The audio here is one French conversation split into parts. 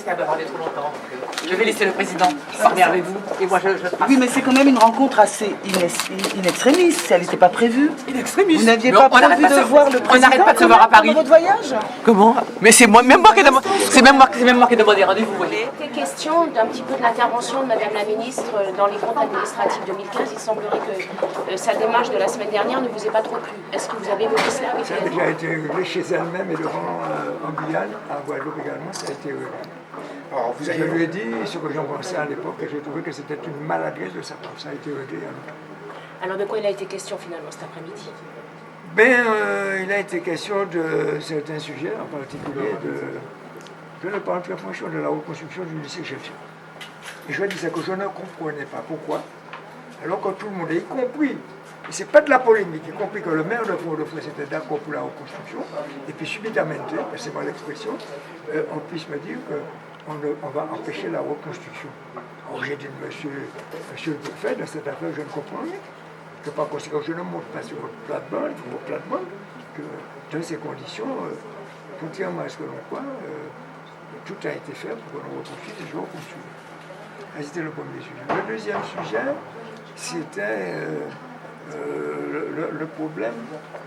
qu'à parler trop longtemps. Je vais laisser le président parler avec vous. Et moi, je Oui, mais c'est quand même une rencontre assez in extremis. Elle n'était pas prévue. In extremis. Vous n'aviez pas prévu de voir le président. On n'arrête pas de se voir à Paris. Pendant votre voyage. Comment? Mais c'est moi, même moi qui ai demandé. C'est même moi qui ai demandé rendez-vous, vous voyez. Il était question d'un petit peu de l'intervention de Madame la Ministre dans les comptes administratifs 2015. Il semblerait que sa démarche de la semaine dernière ne vous ait pas trop plu. Est-ce que vous avez évoqué cela avec Ça a elle? déjà été réglé chez elle-même et devant en Guyane, à Guadeloupe également, ça a été réglé. Alors, vous Je avez... lui ai dit ce que j'en pensais à l'époque et j'ai trouvé que c'était une maladresse de sa part. Ça a été réglé. Alors de quoi il a été question finalement cet après-midi? Il a été question de certains sujets, en particulier je ne parle très franchement de la reconstruction du lycée Chefchaouen. Et je dis ça que je ne comprenais pas pourquoi, alors que tout le monde, y compris, et c'est pas de la polémique, y compris que le maire de Fort-de-France était d'accord pour la reconstruction, et puis subitement, c'est moi l'expression, on puisse me dire qu'on va empêcher la reconstruction. Alors j'ai dit, monsieur le préfet, dans cette affaire, je ne comprends rien. Que par conséquent, je ne monte pas sur votre plate-bande, que dans ces conditions, contrairement à ce que l'on croit, tout a été fait pour que l'on reconstruise et je reconstruis. C'était le premier sujet. Le deuxième sujet, c'était le problème,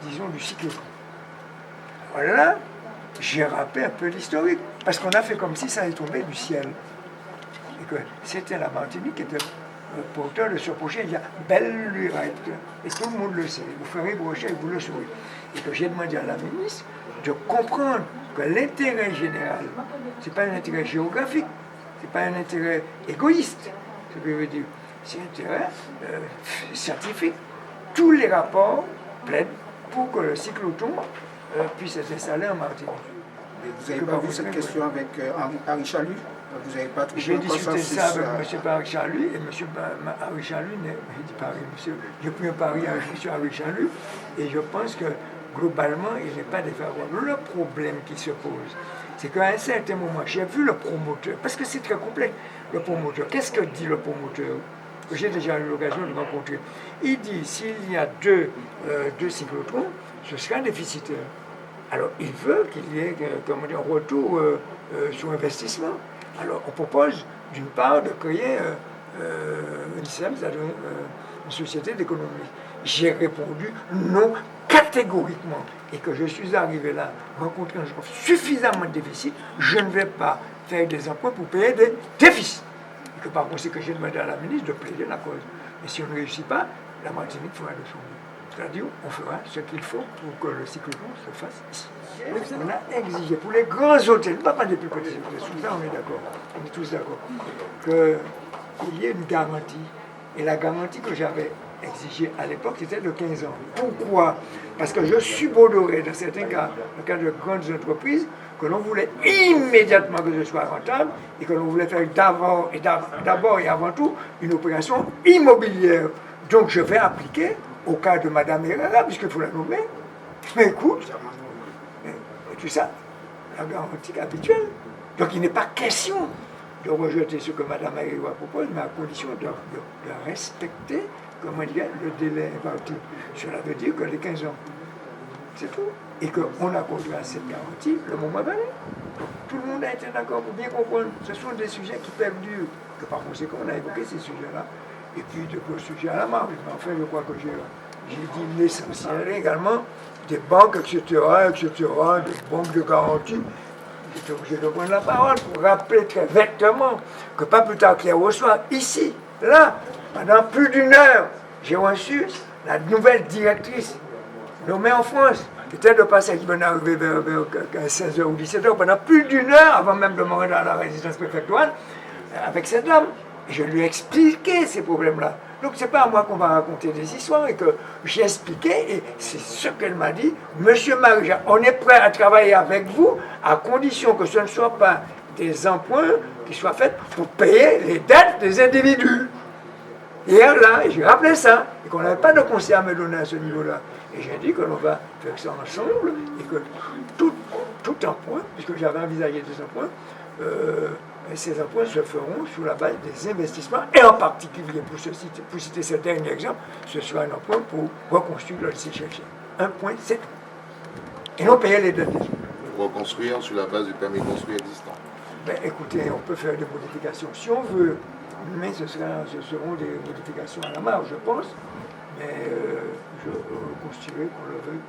disons, du cyclotron. Alors là, j'ai rappelé un peu l'historique, parce qu'on a fait comme si ça allait tomber du ciel. Et que c'était la Martinique qui était porteur de ce projet, il y a belle lurette. Et tout le monde le sait. Vous ferez brochet et vous le saurez. Et que j'ai demandé à la ministre de comprendre que l'intérêt général, ce n'est pas un intérêt géographique, ce n'est pas un intérêt égoïste, ce que je veux dire. C'est un intérêt scientifique. Tous les rapports plaident pour que le cyclotron puisse être installé en Martinique. Mais vous n'avez pas vu cette question avec Henri Chalut? Vous n'avez pas trouvé J'ai un discuté consensus ça avec M. Henri Chalut, et M. Henri Chalut, j'ai pris un pari avec M. Henri Chalut, et je pense que globalement, il n'est pas défavorable. Le problème qui se pose, c'est qu'à un certain moment, j'ai vu le promoteur, parce que c'est très complexe, le promoteur. Qu'est-ce que dit le promoteur? J'ai déjà eu l'occasion de rencontrer. Il dit, s'il y a deux cyclotrons, ce sera déficitaire. Alors, il veut qu'il y ait un retour sur investissement. Alors, on propose, d'une part, de créer une société d'économie. J'ai répondu non catégoriquement. Et que je suis arrivé là, rencontrant suffisamment de déficit, je ne vais pas faire des emprunts pour payer des déficits. Et que par conséquent, j'ai demandé à la ministre de plaider la cause. Et si on ne réussit pas, la Martinique fera de son mieux. C'est-à-dire, on fera ce qu'il faut pour que le cyclotron se fasse ici. On a exigé pour les grands hôtels, pas des plus petits hôtels, sur ça on est d'accord, on est tous d'accord, qu'il y ait une garantie. Et la garantie que j'avais exigée à l'époque, c'était de 15 ans. Pourquoi? Parce que je subodorais, dans certains cas, dans le cas de grandes entreprises, que l'on voulait immédiatement que ce soit rentable et que l'on voulait faire d'abord et avant tout une opération immobilière. Donc je vais appliquer au cas de Mme Herrera, puisqu'il faut la nommer. Mais écoute, tout ça, la garantie habituelle. Donc il n'est pas question de rejeter ce que Mme Herrera propose, mais à condition de respecter, comment dire, le délai imparti. Cela veut dire que les 15 ans, c'est tout. Et qu'on accordera cette garantie le moment venu. Tout le monde a été d'accord pour bien comprendre. Ce sont des sujets qui perdurent. Que par conséquent, on a évoqué ces sujets-là. Et puis d'autres sujets à la marge. Mais enfin, je crois que j'ai dit l'essentiel également. Des banques, etc., des banques de garantie. J'étais obligé de prendre la parole pour rappeler très vêtement que pas plus tard qu'hier au soir, ici, là, pendant plus d'une heure, j'ai reçu la nouvelle directrice nommée en France, qui était de passer, qui venait arriver vers 16h ou 17h, pendant plus d'une heure, avant même de me rendre à la résidence préfectorale, avec cette dame. Et je lui ai expliqué ces problèmes-là. Donc c'est pas à moi qu'on va raconter des histoires, et que j'ai expliqué, et c'est ce qu'elle m'a dit. Monsieur Marie-Jean, on est prêt à travailler avec vous, à condition que ce ne soit pas des emprunts qui soient faits pour payer les dettes des individus. Et là, j'ai rappelé ça, et qu'on n'avait pas de conseil à me donner à ce niveau-là. Et j'ai dit que l'on va faire ça ensemble, et que tout emprunt, puisque j'avais envisagé des emprunts, ces emprunts se feront sur la base des investissements, et en particulier, pour citer ce dernier exemple, ce sera un emprunt pour reconstruire le lycée Chefchaouen. Un point, c'est tout. Et non payer les dettes des autres. Reconstruire sur la base du permis de construire existant. Ben, écoutez, on peut faire des modifications si on veut, mais ce seront des modifications à la marge, je pense. Mais je considère qu'on le veut.